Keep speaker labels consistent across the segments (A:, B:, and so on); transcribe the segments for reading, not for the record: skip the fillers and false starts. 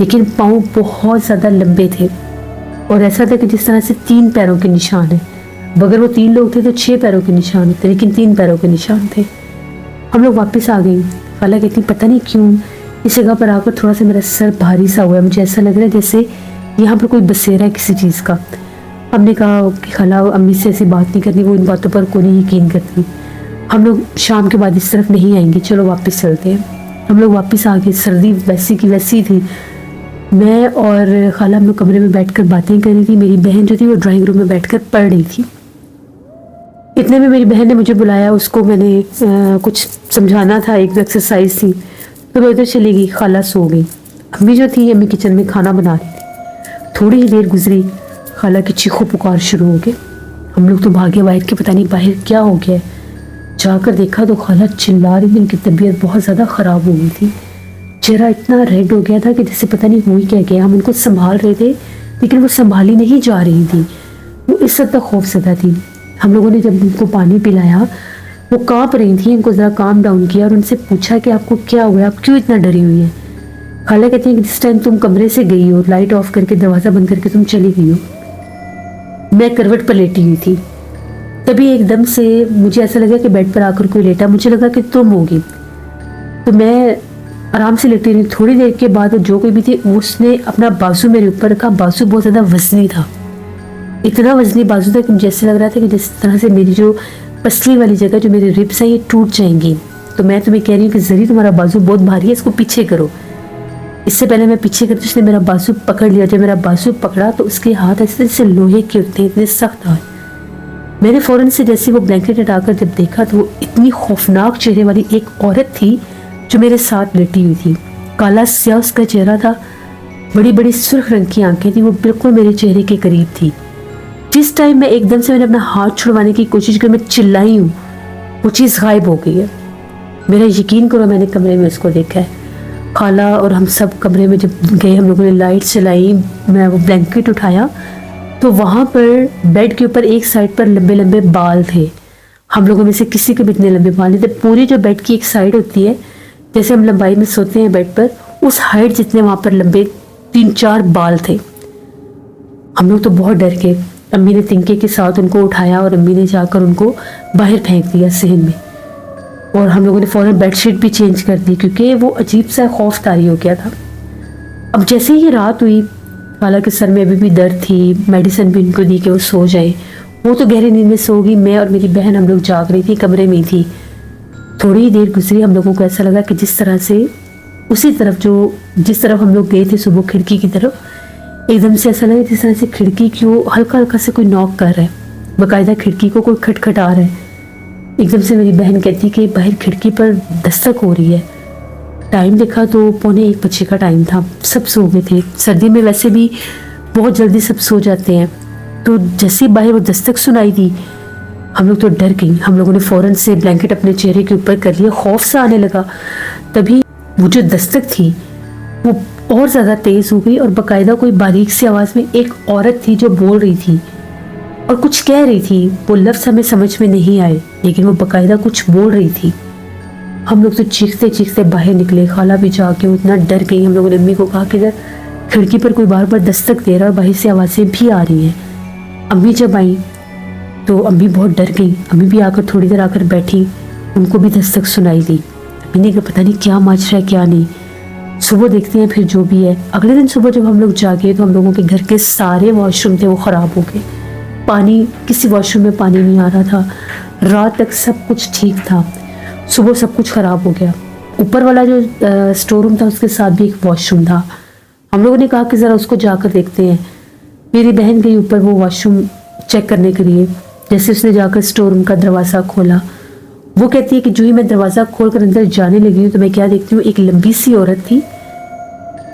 A: لیکن پاؤں بہت زیادہ لمبے تھے اور ایسا تھا کہ جس طرح سے 3 پیروں کے نشان ہیں. اگر وہ 3 لوگ تھے تو 6 پیروں کے نشان ہوتے، لیکن 3 پیروں کے نشان تھے. ہم لوگ واپس آ گئے. خالہ کہتی پتہ نہیں کیوں اس جگہ پر آ کر تھوڑا سا میرا سر بھاری سا ہوا ہے، مجھے ایسا لگ رہا ہے جیسے یہاں پر کوئی بسیرا ہے کسی چیز کا. ہم نے کہا کہ خالہ امی سے ایسی بات نہیں کرنی، وہ ان باتوں پر کوئی نہیں یقین کرتی. ہم لوگ شام کے بعد اس طرف نہیں آئیں گے، چلو واپس چلتے ہیں. ہم لوگ واپس آ گئے. سردی ویسی کی ویسی تھی. میں اور خالہ ہم لوگ کمرے میں بیٹھ کر باتیں کر رہی تھی. میری بہن جو تھی وہ ڈرائنگ روم میں بیٹھ کر پڑھ رہی تھی. اتنے میں میری بہن نے مجھے بلایا. اس کو میں نے کچھ سمجھانا تھا، ایک ایکسرسائز تھی، تو میں ادھر چلی گئی. خالہ سو گئی. امی جو تھی، امی کچن میں کھانا بنا رہی تھی. تھوڑی ہی دیر گزری، خالہ کی چیخو پکار شروع ہو گئے. ہم لوگ تو بھاگے باہر کہ پتہ نہیں باہر کیا ہو گیا ہے. جا کر دیکھا تو خالہ چلا رہی تھی. ان کی طبیعت بہت زیادہ خراب ہو گئی تھی. چہرہ اتنا ریڈ ہو گیا تھا کہ جیسے پتہ نہیں ہوئی کیا گیا. ہم ان کو سنبھال رہے تھے لیکن وہ سنبھالی نہیں جا رہی تھی. وہ اس حد تک خوف زدہ تھی. ہم لوگوں نے جب ان کو پانی پلایا وہ کانپ رہی تھی. ان کو ذرا کام ڈاؤن کیا اور ان سے پوچھا کہ آپ کو کیا ہوا ہے، آپ کیوں اتنا ڈری ہوئی ہیں. خالہ کہتی ہیں کہ جس ٹائم تم کمرے سے گئی ہو، لائٹ آف کر کے دروازہ بند کر کے تم چلی گئی ہو، میں کروٹ پر لیٹی ہوئی تھی. تبھی ایک دم سے مجھے ایسا لگا کہ بیڈ پر آ کر کوئی لیٹا. مجھے لگا کہ تم ہوگی، تو میں آرام سے لیٹی رہی. تھوڑی دیر کے بعد جو کوئی بھی تھی اس نے اپنا بازو میرے اوپر رکھا. بازو بہت زیادہ وزنی تھا. اتنا وزنی بازو تھا کہ مجھے ایسے لگ رہا تھا کہ جس طرح سے میری جو پسلی والی جگہ جو میرے ربس ہیں یہ ٹوٹ جائیں گی. تو میں تمہیں کہہ رہی ہوں کہ ذری تمہارا بازو بہت بھاری ہے، اس کو پیچھے کرو. اس سے پہلے میں پیچھے کرتی اس نے میرا بازو پکڑ لیا. جب میرا بازو پکڑا تو اس کے ہاتھ ایسے جیسے لوہے کے ہوتے ہیں، اتنے سخت ہاتھ. میں نے فوراً سے جیسے وہ بلینکٹ ہٹا کر جب دیکھا تو وہ اتنی خوفناک چہرے والی ایک عورت تھی جو میرے ساتھ لیٹی ہوئی تھی. کالا سیاہ اس کا چہرہ تھا، بڑی بڑی سرخ رنگ کی آنکھیں تھیں. وہ بالکل میرے چہرے کے قریب تھی. جس ٹائم میں ایک دم سے میں نے اپنا ہاتھ چھڑوانے کی کوشش کی، میں چلائی ہوں، وہ چیز غائب ہو گئی ہے. میرا یقین کرو میں نے کمرے میں اس کو دیکھا ہے. خالہ اور ہم سب کمرے میں جب گئے، ہم لوگوں نے لائٹ چلائی، میں وہ بلینکٹ اٹھایا تو وہاں پر بیڈ کے اوپر ایک سائڈ پر لمبے لمبے بال تھے. ہم لوگوں میں سے کسی کے بھی اتنے لمبے بال نہیں تھے. پوری جو بیڈ کی ایک سائڈ ہوتی ہے، جیسے ہم لمبائی میں سوتے ہیں بیڈ پر، اس ہائٹ جتنے وہاں پر لمبے 3-4 بال تھے. ہم لوگ تو بہت ڈر گئے. امی نے تنکے کے ساتھ ان کو اٹھایا اور امی نے جا کر ان کو باہر پھینک دیا صحن میں. اور ہم لوگوں نے فوراً بیڈ شیٹ بھی چینج کر دی کیونکہ وہ عجیب سا خوف طاری ہو گیا تھا. اب جیسے ہی رات ہوئی، حالانکہ سر میں ابھی بھی درد تھی، میڈیسن بھی ان کو دی کہ وہ سو جائیں. وہ تو گہری نیند میں سو گئی. میں اور میری بہن ہم لوگ جاگ رہی تھی، کمرے میں تھی. تھوڑی دیر گزری، ہم لوگوں کو ایسا لگا کہ جس طرح سے اسی طرف جس طرف ہم لوگ گئے تھے صبح کھڑکی کی طرف، ایک دم سے ایسا لگا جس طرح سے کھڑکی کی وہ ہلکا ہلکا سے کوئی نوک کر رہا ہے. باقاعدہ کھڑکی کو کوئی کھٹکھٹا رہا ہے. ایک دم سے میری بہن کہتی کہ باہر کھڑکی پر دستک ہو رہی ہے. ٹائم دیکھا تو 1:45 بجے کا ٹائم تھا. سب سو گئے تھے. سردی میں ویسے بھی بہت جلدی سب سو جاتے ہیں. تو جیسے باہر وہ دستک سنائی دی، ہم لوگ تو ڈر گئی. ہم لوگوں نے فوراً سے بلینکٹ اپنے چہرے کے اوپر کر لیا. خوف سا آنے لگا. تبھی وہ جو دستک تھی وہ اور زیادہ تیز ہو گئی اور باقاعدہ کوئی باریک سی آواز میں ایک عورت تھی جو بول رہی تھی اور کچھ کہہ رہی تھی. وہ لفظ ہمیں سمجھ میں نہیں آئے لیکن وہ باقاعدہ کچھ بول رہی تھی. ہم لوگ تو چیختے چیختے باہر نکلے. خالہ بھی جا کے اتنا ڈر گئی. ہم لوگوں نے امی کو کہا کہ ادھر کھڑکی پر کوئی بار بار دستک دے رہا اور باہر سے آوازیں بھی آ رہی ہیں. امی جب آئیں تو امی بہت ڈر گئی. امی بھی آ کر تھوڑی دیر آ کر بیٹھی. ان کو بھی دستک سنائی دی. امی نے کہا پتہ نہیں کیا مچ رہا ہے کیا نہیں. صبح دیکھتے ہیں پھر جو بھی ہے. اگلے دن صبح جب ہم لوگ جاگے تو ہم لوگوں کے گھر کے سارے واش روم تھے وہ خراب ہو گئے. پانی کسی واش روم میں پانی نہیں آ رہا تھا. رات تک سب کچھ ٹھیک تھا. صبح سب کچھ خراب ہو گیا. اوپر والا جو اسٹور روم تھا اس کے ساتھ بھی ایک واش روم تھا. ہم لوگوں نے کہا کہ ذرا اس کو جا کر دیکھتے ہیں. میری بہن گئی اوپر وہ واش روم چیک کرنے کے لیے. جیسے اس نے جا کر اسٹور روم کا دروازہ کھولا، وہ کہتی ہے کہ جو ہی میں دروازہ کھول کر اندر جانے لگی ہوں تو میں کیا دیکھتی ہوں، ایک لمبی سی عورت تھی،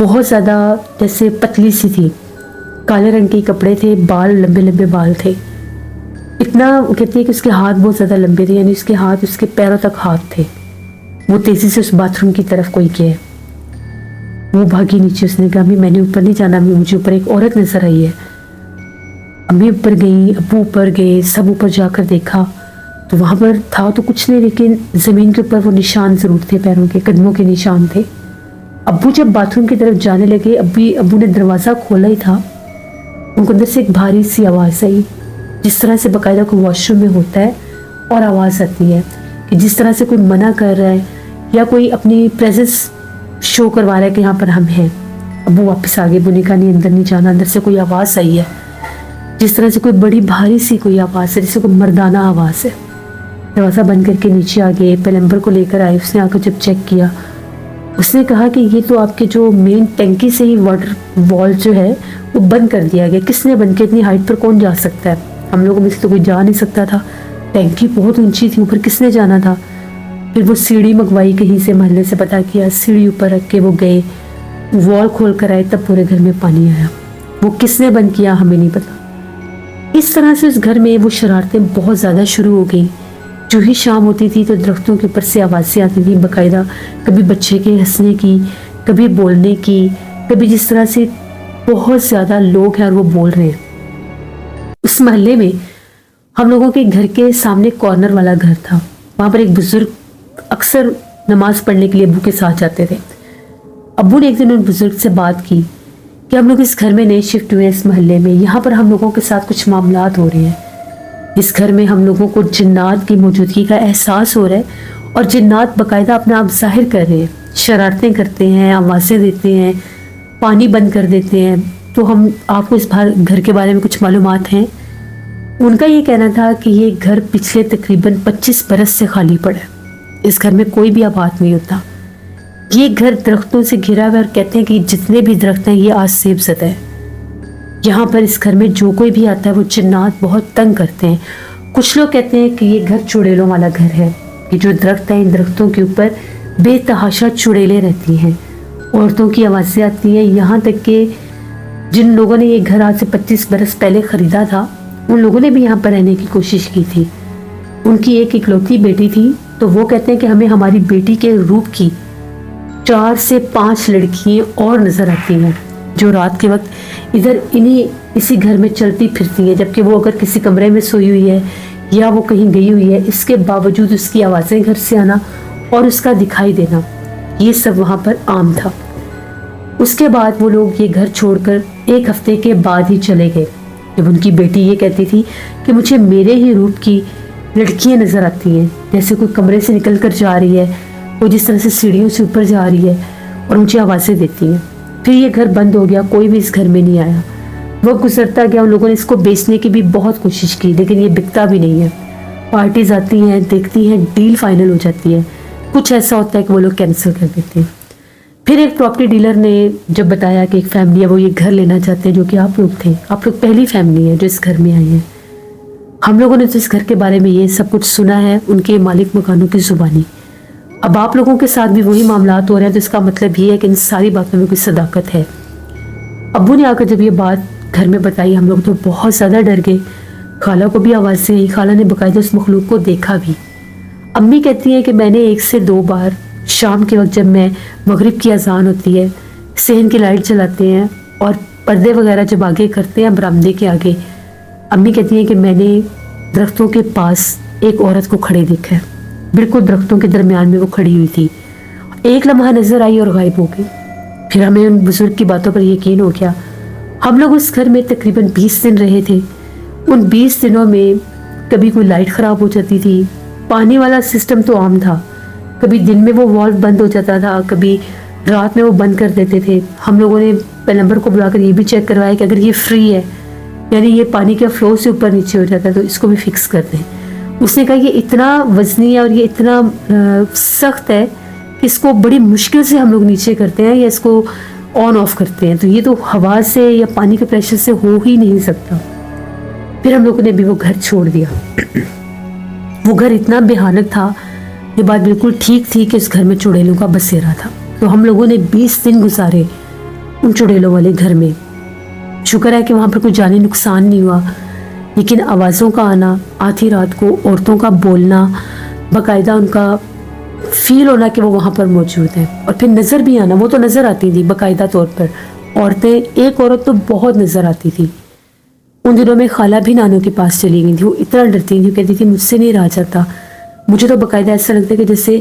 A: بہت زیادہ جیسے پتلی سی تھی، کالے رنگ کے کپڑے تھے، بال لمبے لمبے بال تھے. اتنا کہتی ہے کہ اس کے ہاتھ بہت زیادہ لمبے تھے، یعنی اس کے ہاتھ اس کے پیروں تک ہاتھ تھے. وہ تیزی سے اس باتھ روم کی طرف کوئی گیا. وہ بھاگی نیچے. اس نے کہا امی میں نے اوپر نہیں جانا، مجھے اوپر ایک عورت نظر آئی ہے. امی اوپر گئی، ابو اوپر گئے. سب اوپر جا کر دیکھا تو وہاں پر تھا تو کچھ نہیں، لیکن زمین کے اوپر وہ نشان ضرور تھے، پیروں کے قدموں کے نشان تھے. ابو جب باتھ روم کی طرف جانے لگے، ابو نے دروازہ کھولا ہی تھا، ان کو اندر سے ایک بھاری سی آواز آئی، جس طرح سے باقاعدہ کوئی واش روم میں ہوتا ہے اور آواز آتی ہے کہ جس طرح سے کوئی منع کر رہا ہے یا کوئی اپنی پریزنس شو کروا رہا ہے کہ یہاں پر ہم ہیں۔ ابو واپس آگے، ابو نے کہا نہیں اندر نہیں جانا، اندر سے کوئی آواز آئی ہے، جس طرح سے کوئی بڑی بھاری سی کوئی آواز ہے، جیسے کوئی مردانہ آواز ہے۔ دروازہ بند کر کے نیچے آ گئے، پلمبر کو لے کر آئے، اس نے آ کر جب چیک کیا، اس نے کہا کہ یہ تو آپ کے جو مین ٹینکی سے ہی واٹر وال جو ہے وہ بند کر دیا گیا۔ کس نے بند کیا؟ اتنی ہائٹ پر کون جا سکتا ہے؟ ہم لوگوں میں سے تو کوئی جا نہیں سکتا تھا، ٹینکی بہت اونچی تھی، اوپر کس نے جانا تھا؟ پھر وہ سیڑھی منگوائی کہیں سے، محلے سے پتہ کیا، سیڑھی اوپر رکھ کے وہ گئے، وال کھول کر آئے، تب پورے گھر میں پانی آیا۔ وہ کس نے بند کیا ہمیں نہیں پتا۔ اس طرح سے اس گھر میں وہ شرارتیں بہت زیادہ شروع ہو گئیں۔ جو ہی شام ہوتی تھی تو درختوں کے اوپر سے آوازیں آتی تھیں باقاعدہ، کبھی بچے کے ہنسنے کی، کبھی بولنے کی، کبھی جس طرح سے بہت زیادہ لوگ ہیں اور وہ بول رہے ہیں۔ اس محلے میں ہم لوگوں کے گھر کے سامنے کارنر والا گھر تھا، وہاں پر ایک بزرگ اکثر نماز پڑھنے کے لیے ابو کے ساتھ جاتے تھے۔ ابو نے ایک دن ان بزرگ سے بات کی کہ ہم لوگ اس گھر میں نئے شفٹ ہوئے، اس محلے میں، یہاں پر ہم لوگوں کے ساتھ کچھ معاملات ہو رہے ہیں، اس گھر میں ہم لوگوں کو جنات کی موجودگی کا احساس ہو رہا ہے اور جنات باقاعدہ اپنا آپ ظاہر کر رہے ہیں، شرارتیں کرتے ہیں، آوازیں دیتے ہیں، پانی بند کر دیتے ہیں۔ تو ہم آپ کو اس گھر کے بارے میں کچھ معلومات ہیں؟ ان کا یہ کہنا تھا کہ یہ گھر پچھلے تقریباً 25 برس سے خالی پڑا ہے، اس گھر میں کوئی بھی آباد نہیں ہوتا، یہ گھر درختوں سے گھرا ہوا ہے اور کہتے ہیں کہ جتنے بھی درخت ہیں یہ آج سیب زدہ ہے، یہاں پر اس گھر میں جو کوئی بھی آتا ہے وہ جنات بہت تنگ کرتے ہیں۔ کچھ لوگ کہتے ہیں کہ یہ گھر چڑیلوں والا گھر ہے، کہ جو درخت ہیں ان درختوں کے اوپر بے تحاشا چڑیلیں رہتی ہیں، عورتوں کی آوازیں آتی ہیں، یہاں تک کہ جن لوگوں نے یہ گھر آج سے 25 برس پہلے خریدا تھا ان لوگوں نے بھی یہاں پر رہنے کی کوشش کی تھی۔ ان کی ایک اکلوتی بیٹی تھی، تو وہ کہتے ہیں کہ ہمیں ہماری بیٹی کے روپ کی 4 سے 5 لڑکیاں اور نظر آتی ہیں جو رات کے وقت ادھر اسی گھر میں چلتی پھرتی ہیں، جبکہ وہ اگر کسی کمرے میں سوئی ہوئی ہے یا وہ کہیں گئی ہوئی ہے، اس کے باوجود اس کی آوازیں گھر سے آنا اور اس کا دکھائی دینا، یہ سب وہاں پر عام تھا۔ اس کے بعد وہ لوگ یہ گھر چھوڑ کر 1 ہفتے کے بعد ہی چلے گئے، جب ان کی بیٹی یہ کہتی تھی کہ مجھے میرے ہی روپ کی لڑکیاں نظر آتی ہیں، جیسے کوئی کمرے سے نکل کر جا رہی ہے، وہ جس طرح سے سیڑھیوں سے اوپر جا رہی ہے اور مجھے آوازیں دیتی ہیں۔ پھر یہ گھر بند ہو گیا، کوئی بھی اس گھر میں نہیں آیا، وقت گزرتا گیا، ان لوگوں نے اس کو بیچنے کی بھی بہت کوشش کی لیکن یہ بکتا بھی نہیں ہے۔ پارٹیز آتی ہیں، دیکھتی ہیں، ڈیل فائنل ہو جاتی ہے، کچھ ایسا ہوتا ہے کہ وہ لوگ کینسل کر دیتے ہیں۔ پھر ایک پراپرٹی ڈیلر نے جب بتایا کہ ایک فیملی ہے وہ یہ گھر لینا چاہتے ہیں، جو کہ آپ لوگ تھے، آپ لوگ پہلی فیملی ہے جو اس گھر میں آئی ہے۔ ہم لوگوں نے تو اس گھر کے بارے میں یہ سب کچھ سنا ہے ان کے مالک مکانوں کی زبانی، اب آپ لوگوں کے ساتھ بھی وہی معاملات ہو رہے ہیں، تو اس کا مطلب یہ ہے کہ ان ساری باتوں میں کوئی صداقت ہے۔ ابو نے آ کر جب یہ بات گھر میں بتائی، ہم لوگ تو بہت زیادہ ڈر گئے، خالہ کو بھی آوازیں آئی، خالہ نے باقاعدہ اس مخلوق کو دیکھا بھی۔ امی کہتی ہیں کہ میں نے 1 سے 2 بار شام کے وقت جب میں مغرب کی اذان ہوتی ہے، صحن کی لائٹ جلاتے ہیں اور پردے وغیرہ جب آگے کرتے ہیں برآمدے کے آگے، امی کہتی ہیں کہ میں نے درختوں کے پاس ایک عورت کو کھڑے دیکھا ہے، بالکل درختوں کے درمیان میں وہ کھڑی ہوئی تھی، ایک لمحہ نظر آئی اور غائب ہو گئی۔ پھر ہمیں ان بزرگ کی باتوں پر یقین ہو گیا۔ ہم لوگ اس گھر میں تقریباً 20 دن رہے تھے۔ ان 20 دنوں میں کبھی کوئی لائٹ خراب ہو جاتی تھی، پانی والا سسٹم تو عام تھا، کبھی دن میں وہ والو بند ہو جاتا تھا، کبھی رات میں وہ بند کر دیتے تھے۔ ہم لوگوں نے پلمبر کو بلا کر یہ بھی چیک کروایا کہ اگر یہ فری ہے، یعنی یہ پانی کا فلو سے اوپر نیچے ہو جاتا ہے، تو اس کو بھی فکس کر دیں۔ اس نے کہا یہ اتنا وزنی ہے اور یہ اتنا سخت ہے کہ اس کو بڑی مشکل سے ہم لوگ نیچے کرتے ہیں یا اس کو آن آف کرتے ہیں، تو یہ تو ہوا سے یا پانی کے پریشر سے ہو ہی نہیں سکتا۔ پھر ہم لوگوں نے بھی وہ گھر چھوڑ دیا۔ وہ گھر اتنا بھیانک تھا، یہ بات بالکل ٹھیک تھی کہ اس گھر میں چڑیلوں کا بسیرا تھا، تو ہم لوگوں نے 20 دن گزارے ان چڑیلوں والے گھر میں۔ شکر ہے کہ وہاں پر کوئی جانی نقصان نہیں ہوا، لیکن آوازوں کا آنا، آدھی رات کو عورتوں کا بولنا، باقاعدہ ان کا فیل ہونا کہ وہ وہاں پر موجود ہیں، اور پھر نظر بھی آنا، وہ تو نظر آتی تھی باقاعدہ طور پر عورتیں، ایک عورت تو بہت نظر آتی تھی۔ ان دنوں میں خالہ بھی نانوں کے پاس چلی گئی تھی، وہ اتنا ڈرتی تھی، کہتی تھی مجھ سے نہیں رہا جاتا، مجھے تو باقاعدہ ایسا لگتا ہے کہ جیسے